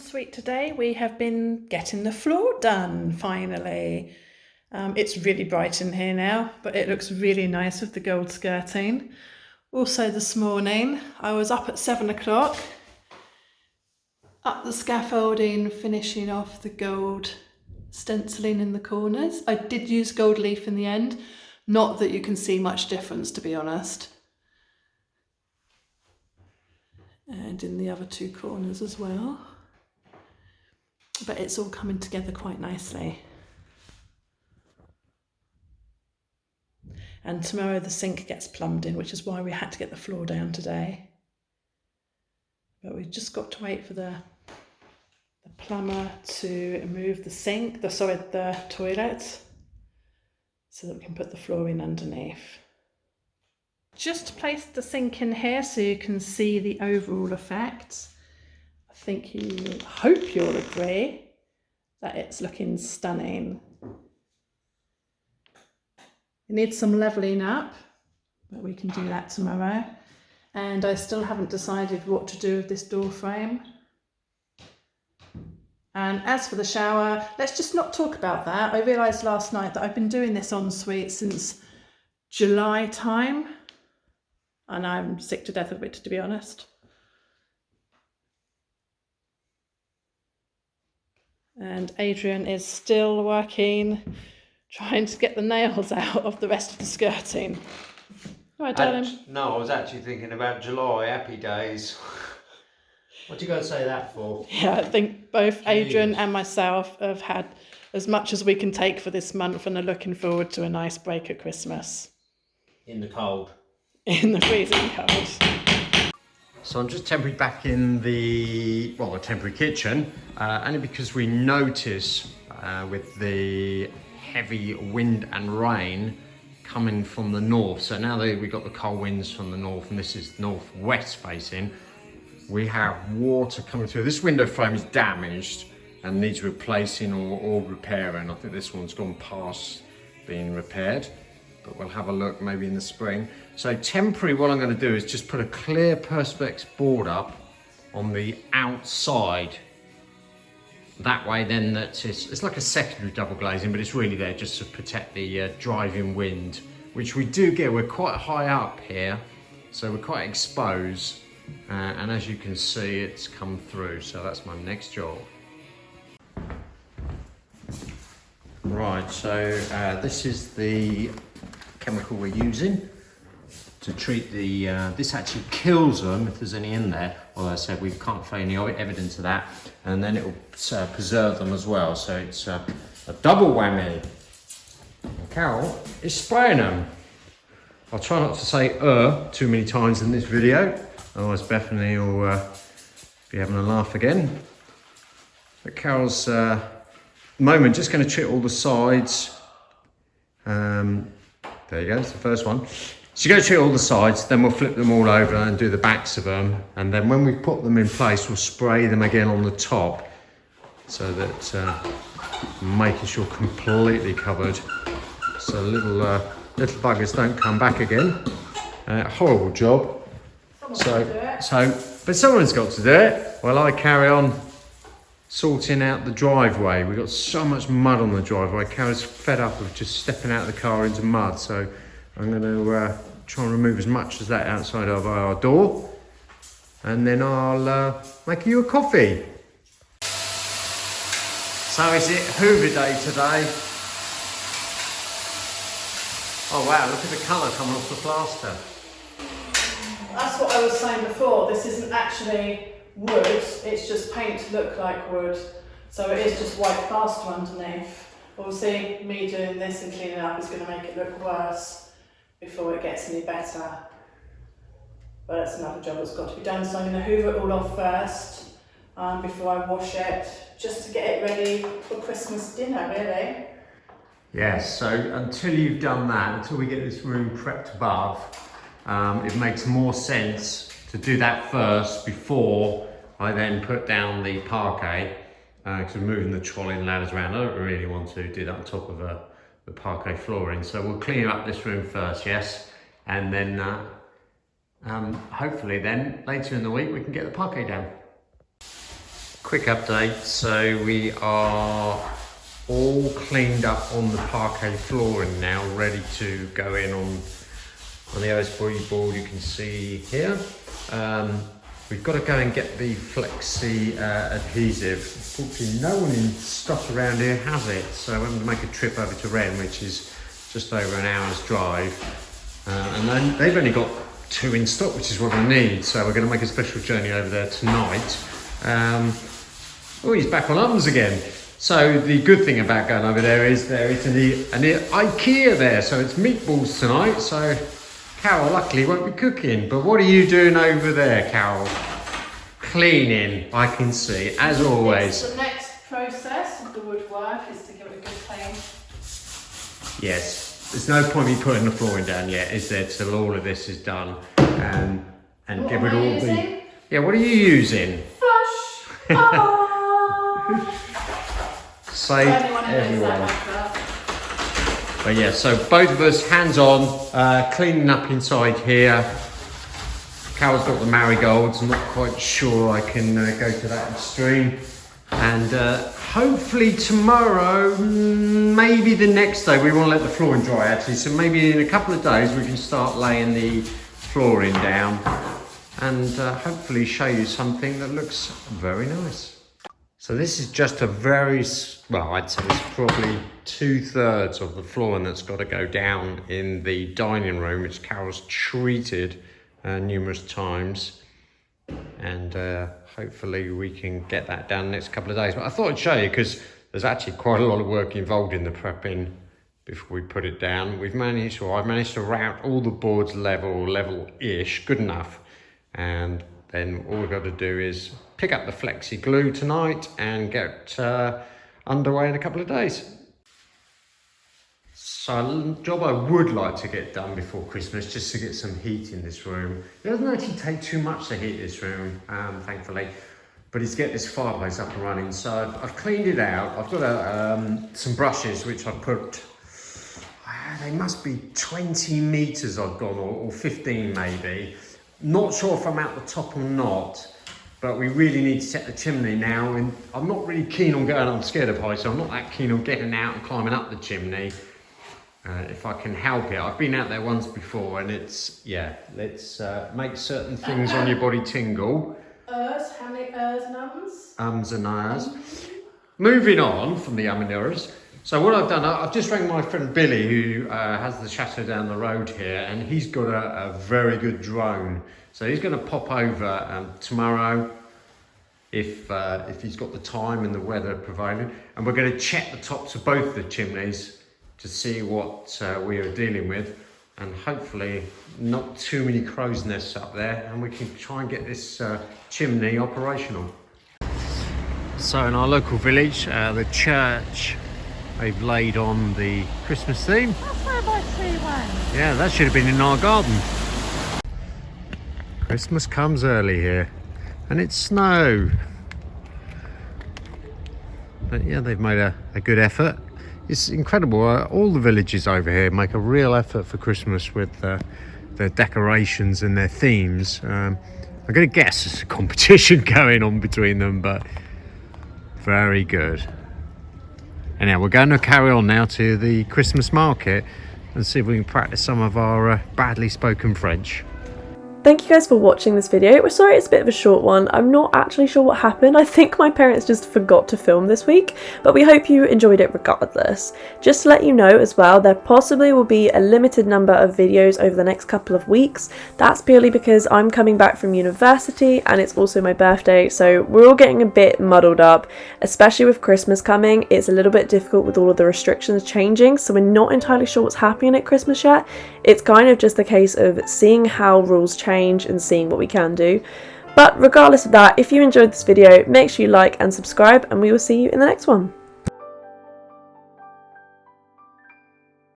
ensuite today we have been getting the floor done finally. It's really bright in here now, but it looks really nice with the gold skirting. Also this morning I was up at 7 o'clock, up the scaffolding, finishing off the gold stenciling in the corners. I did use gold leaf in the end, not that you can see much difference to be honest. And in the other two corners as well. But it's all coming together quite nicely. And tomorrow the sink gets plumbed in, which is why we had to get the floor down today. But we've just got to wait for the plumber to remove the sink, the toilet, so that we can put the floor in underneath. Just placed the sink in here so you can see the overall effect. I hope you'll agree that it's looking stunning. It needs some levelling up, but we can do that tomorrow. And I still haven't decided what to do with this door frame. And as for the shower, let's just not talk about that. I realised last night that I've been doing this ensuite since July time, and I'm sick to death of it, to be honest. And Adrian is still working, trying to get the nails out of the rest of the skirting. All right, darling. No, I was actually thinking about July, happy days. What do you got to say that for? Yeah, I think both Adrian and myself have had as much as we can take for this month and are looking forward to a nice break at Christmas. In the cold. In the freezing cold. So I'm just temporarily back in the temporary kitchen, only because we notice with the heavy wind and rain coming from the north. So now that we've got the cold winds from the north, and this is northwest facing, we have water coming through. This window frame is damaged and needs replacing or repairing. I think this one's gone past being repaired, but we'll have a look maybe in the spring. So temporary, what I'm going to do is just put a clear perspex board up on the outside. That way then it's like a secondary double glazing, but it's really there just to protect the driving wind, which we do get. We're quite high up here, so we're quite exposed. And as you can see, it's come through. So that's my next job. Right, so this is the chemical we're using to treat the, this actually kills them if there's any in there, although I said we can't find any evidence of that, and then it will preserve them as well, so it's a double whammy. And Carol is spraying them. I'll try not to say too many times in this video, otherwise Bethany will be having a laugh again. But Carol's, at the moment, just going to treat all the sides. There you go, that's the first one. So you're going to treat all the sides, then we'll flip them all over and do the backs of them. And then when we put them in place, we'll spray them again on the top so that making sure completely covered. So little buggers don't come back again. Horrible job. But someone's got to do it. Well, I carry on sorting out the driveway. We've got so much mud on the driveway. Carol's fed up of just stepping out of the car into mud, so I'm going to try and remove as much as that outside of our door, and then I'll make you a coffee. So is it Hoover Day today? Oh wow, look at the colour coming off the plaster. That's what I was saying before. This isn't actually wood, it's just paint to look like wood. So it is just white plaster underneath. Obviously, me doing this and cleaning up is going to make it look worse before it gets any better. But that's another job that's got to be done. So I'm going to hoover it all off first before I wash it, just to get it ready for Christmas dinner, really. Yes, so until you've done that, until we get this room prepped above, it makes more sense to do that first before I then put down the parquet, because we're moving the trolley and ladders around. I don't really want to do that on top of the parquet flooring. So we'll clean up this room first, yes? And then hopefully then later in the week we can get the parquet down. Quick update. So we are all cleaned up on the parquet flooring now, ready to go in on the OSB board you can see here. We've got to go and get the flexi adhesive. Unfortunately, no one in stock around here has it, so I'm going to make a trip over to Wren, which is just over an hour's drive. And then they've only got 2 in stock, which is what I need, so we're going to make a special journey over there tonight. Oh, he's back on ums again. So the good thing about going over there is an IKEA there, so it's meatballs tonight. So Carol luckily won't be cooking. But what are you doing over there, Carol? Cleaning, I can see, as always. The next process of the woodwork is to give it a good clean. Yes, there's no point me putting the flooring down yet, is there, till all of this is done and get rid of all the. Yeah, what are you using? Flush. Save everyone. But yeah, so both of us hands on, cleaning up inside here. Carol's got the marigolds. I'm not quite sure I can go to that extreme. And hopefully tomorrow, maybe the next day, we want to let the flooring dry actually. So maybe in a couple of days we can start laying the flooring down and hopefully show you something that looks very nice. So this is just a very, well, I'd say it's probably 2/3 of the flooring that's got to go down in the dining room, which Carol's treated numerous times. And hopefully we can get that down the next couple of days. But I thought I'd show you because there's actually quite a lot of work involved in the prepping before we put it down. I've managed to route all the boards level-ish, good enough. And then all we've got to do is pick up the flexi glue tonight and get underway in a couple of days. So a job I would like to get done before Christmas, just to get some heat in this room. It doesn't actually take too much to heat this room, thankfully, but it's get this fireplace up and running. So I've cleaned it out. I've got some brushes which I put, they must be 20 meters I've gone, or 15 maybe. Not sure if I'm out the top or not, but we really need to set the chimney now. And I'm not really keen on going, I'm scared of heights, so I'm not that keen on getting out and climbing up the chimney. If I can help it. I've been out there once before and it's, yeah, let's make certain things on your body tingle. How many and ums? Ums and ahs. Moving on from the and ahs. So what I've done, I've just rang my friend Billy, who has the Chateau down the road here, and he's got a very good drone. So he's going to pop over tomorrow if he's got the time and the weather prevailing. And we're going to check the tops of both the chimneys to see what we are dealing with. And hopefully not too many crow's nests up there, and we can try and get this chimney operational. So in our local village, the church, they've laid on the Christmas theme. That's where my tree went. Yeah, that should have been in our garden. Christmas comes early here, and it's snow. But yeah, they've made a good effort. It's incredible. All the villages over here make a real effort for Christmas with their decorations and their themes. I'm going to guess there's a competition going on between them, but very good. Anyhow, we're going to carry on now to the Christmas market and see if we can practice some of our badly spoken French. Thank you guys for watching this video. We're sorry it's a bit of a short one. I'm not actually sure what happened. I think my parents just forgot to film this week, but we hope you enjoyed it regardless. Just to let you know as well, there possibly will be a limited number of videos over the next couple of weeks. That's purely because I'm coming back from university and it's also my birthday, so we're all getting a bit muddled up, especially with Christmas coming. It's a little bit difficult with all of the restrictions changing, so we're not entirely sure what's happening at Christmas yet. It's kind of just a case of seeing how rules change and seeing what we can do. But regardless of that, if you enjoyed this video, make sure you like and subscribe, and we will see you in the next one.